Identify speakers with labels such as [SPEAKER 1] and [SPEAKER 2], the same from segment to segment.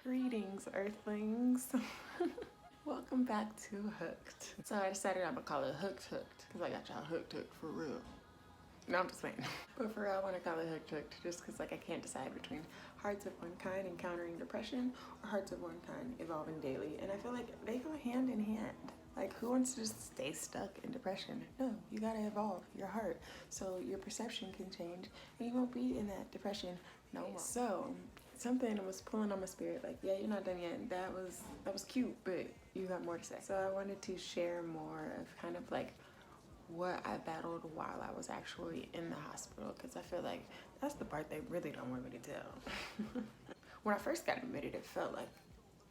[SPEAKER 1] Greetings, Earthlings. Welcome back to Hooked. So I decided I'm gonna call it Hooked because I got y'all hooked for real. No, I'm just playing. But for real, I want to call it Hooked just because I can't decide between Hearts of One Kind encountering depression or Hearts of One Kind evolving daily. And I feel like they go hand in hand. Like, who wants to just stay stuck in depression? No, you gotta evolve your heart so your perception can change and you won't be in that depression no more. So something was pulling on my spirit, like, yeah, you're not done yet. That was cute, but you got more to say. So I wanted to share more of kind of like what I battled while I was actually in the hospital, because I feel like that's the part they really don't want me to tell. When I first got admitted, it felt like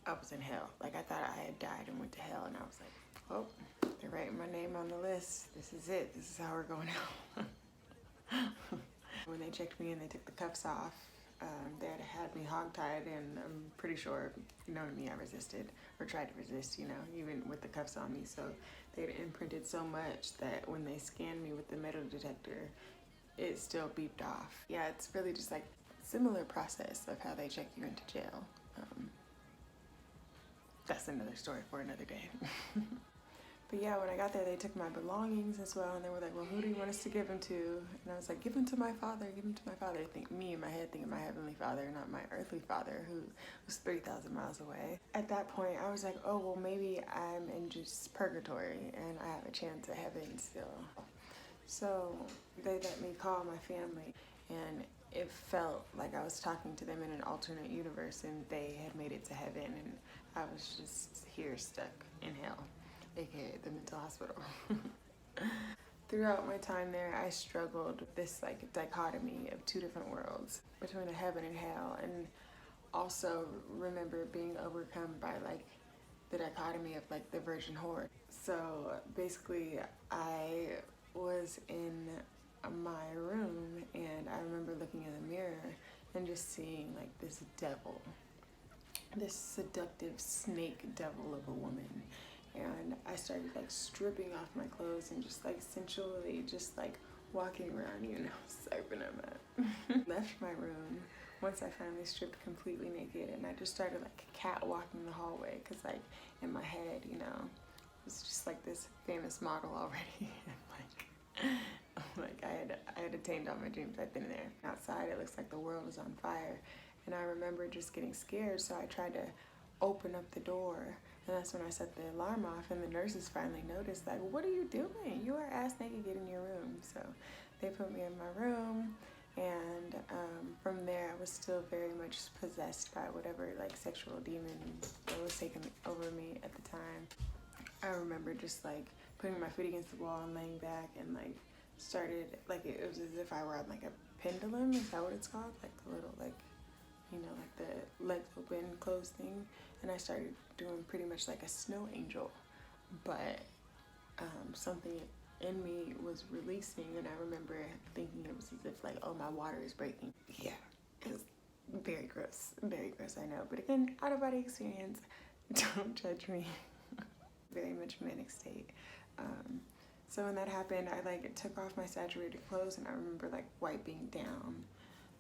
[SPEAKER 1] I was in hell. Like, I thought I had died and went to hell, and I was like, oh, they're writing my name on the list. This is it. This is how we're going out. When they checked me and they took the cuffs off, they had me hogtied, and I'm pretty sure, knowing me, I resisted or tried to resist, even with the cuffs on me. So they'd imprinted so much that when they scanned me with the metal detector, it still beeped off. Yeah, it's really just like similar process of how they check you into jail. That's another story for another day. But yeah, when I got there, they took my belongings as well, and they were like, well, who do you want us to give them to? And I was like, give them to my father, give them to my father. I think me in my head thinking my heavenly father, not my earthly father, who was 3,000 miles away. At that point, I was like, oh, well, maybe I'm in just purgatory, and I have a chance at heaven still. So they let me call my family, and it felt like I was talking to them in an alternate universe, and they had made it to heaven, and I was just here stuck in hell, aka the mental hospital. Throughout my time there, I struggled with this like dichotomy of two different worlds between a heaven and hell, and also remember being overcome by like the dichotomy of like the virgin horde. So basically, I was in my room, and I remember looking in the mirror and just seeing like this devil, this seductive snake devil of a woman. And I started like stripping off my clothes and just like sensually just like walking around, serving them up. Left my room once I finally stripped completely naked, and I just started like catwalking the hallway, because like in my head, it was just like this famous model already. And like I had attained all my dreams. I'd been there. Outside, it looks like the world was on fire, and I remember just getting scared, so I tried to open up the door, and that's when I set the alarm off, and the nurses finally noticed, like, what are you doing? You are ass naked, get in your room. So they put me in my room, and from there I was still very much possessed by whatever like sexual demon that was taking over me at the time. I remember just like putting my feet against the wall and laying back, and like started, like, it was as if I were on like a pendulum. Is that what it's called? Like the little like the legs open, closed thing. And I started doing pretty much like a snow angel, but something in me was releasing, and I remember thinking it was as if like, oh, my water is breaking. Yeah, it was very gross, I know. But again, out of body experience, don't judge me. Very much manic state. So when that happened, I like took off my saturated clothes, and I remember like wiping down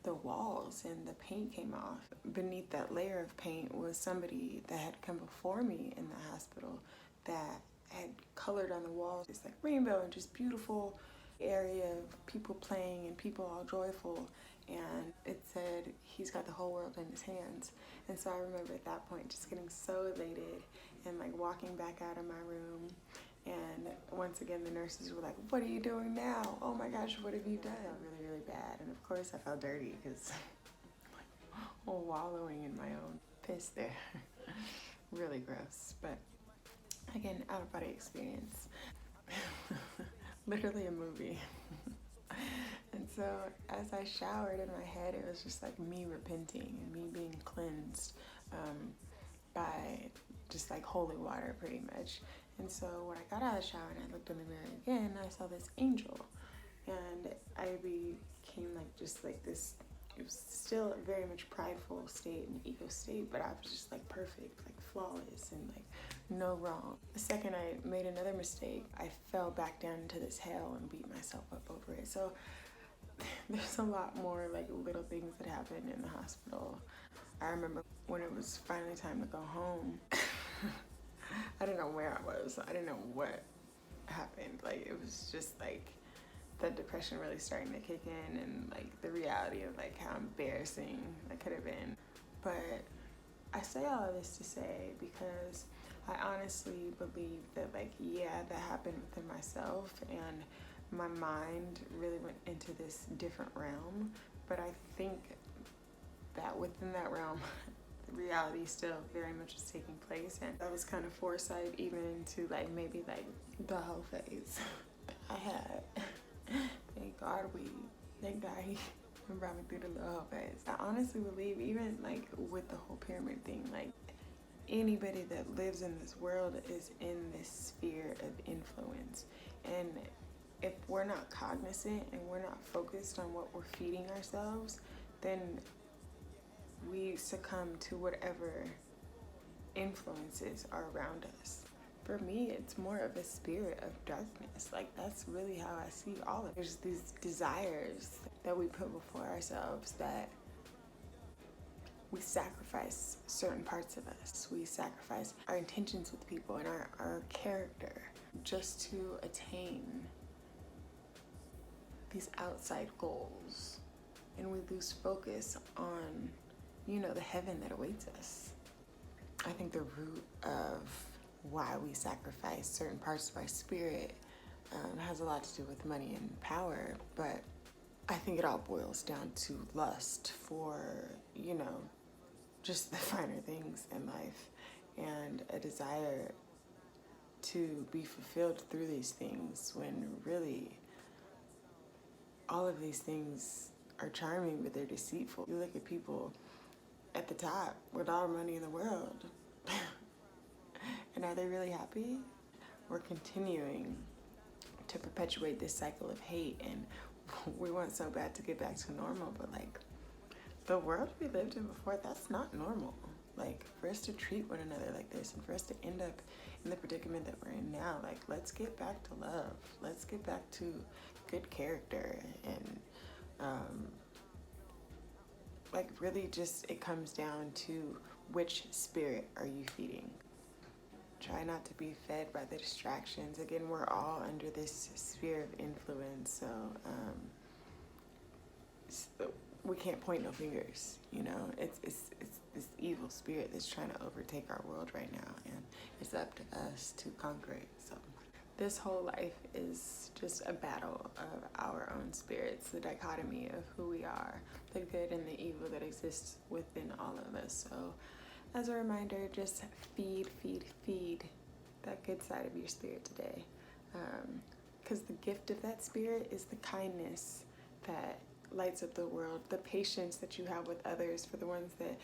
[SPEAKER 1] the walls, and the paint came off. Beneath that layer of paint was somebody that had come before me in the hospital that had colored on the walls this like rainbow and just beautiful area of people playing and people all joyful, and it said, he's got the whole world in his hands. And so I remember at that point just getting so elated and like walking back out of my room. And once again, the nurses were like, what are you doing now? Oh my gosh, what have you done? Really, really bad. And of course I felt dirty, because I'm like wallowing in my own piss there. Really gross. But again, out of body experience. Literally a movie. And so as I showered, in my head, it was just like me repenting and me being cleansed by just like holy water, pretty much. And so when I got out of the shower and I looked in the mirror again, I saw this angel, and I became like just like this. It was still a very much prideful state and ego state, but I was just like perfect, like flawless, and like no wrong. The second I made another mistake, I fell back down into this hell and beat myself up over it. So there's a lot more like little things that happened in the hospital. I remember when it was finally time to go home, I didn't know where I was. I didn't know what happened. Like, it was just like that depression really starting to kick in, and like the reality of like how embarrassing that could have been. But I say all of this to say because I honestly believe that, like, yeah, that happened within myself, and my mind really went into this different realm. But I think that within that realm, reality still very much is taking place, and that was kind of foresight even into like maybe like the whole phase I had. Thank God he brought me through the little whole phase. I honestly believe even like with the whole pyramid thing, like anybody that lives in this world is in this sphere of influence, and if we're not cognizant and we're not focused on what we're feeding ourselves, then we succumb to whatever influences are around us. For me, it's more of a spirit of darkness. Like, that's really how I see all of it. There's these desires that we put before ourselves, that we sacrifice certain parts of us. We sacrifice our intentions with people and our character just to attain these outside goals. And we lose focus on, the heaven that awaits us. I think the root of why we sacrifice certain parts of our spirit has a lot to do with money and power, but I think it all boils down to lust for, just the finer things in life, and a desire to be fulfilled through these things, when really all of these things are charming, but they're deceitful. You look at people at the top with all the money in the world, and are they really happy? We're continuing to perpetuate this cycle of hate, and we want so bad to get back to normal, but like the world we lived in before, that's not normal. Like, for us to treat one another like this, and for us to end up in the predicament that we're in now, like, let's get back to love. Let's get back to good character, and like really just it comes down to which spirit are you feeding. Try not to be fed by the distractions. Again, we're all under this sphere of influence, so we can't point no fingers. It's this evil spirit that's trying to overtake our world right now, and it's up to us to conquer it. So this whole life is just a battle of our own spirits, the dichotomy of who we are, the good and the evil that exists within all of us. So as a reminder, just feed that good side of your spirit today. Because the gift of that spirit is the kindness that lights up the world, the patience that you have with others, for the ones that,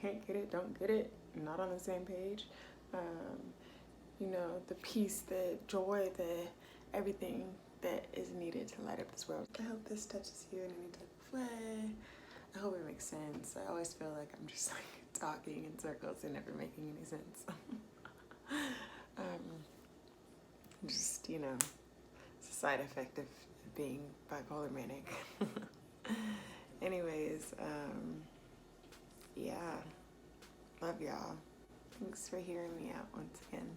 [SPEAKER 1] can't get it, don't get it, not on the same page. The peace, the joy, the everything that is needed to light up this world. I hope this touches you in any type of way. I hope it makes sense. I always feel like I'm just like talking in circles and never making any sense. It's a side effect of being bipolar manic. Anyways, yeah, love y'all. Thanks for hearing me out once again.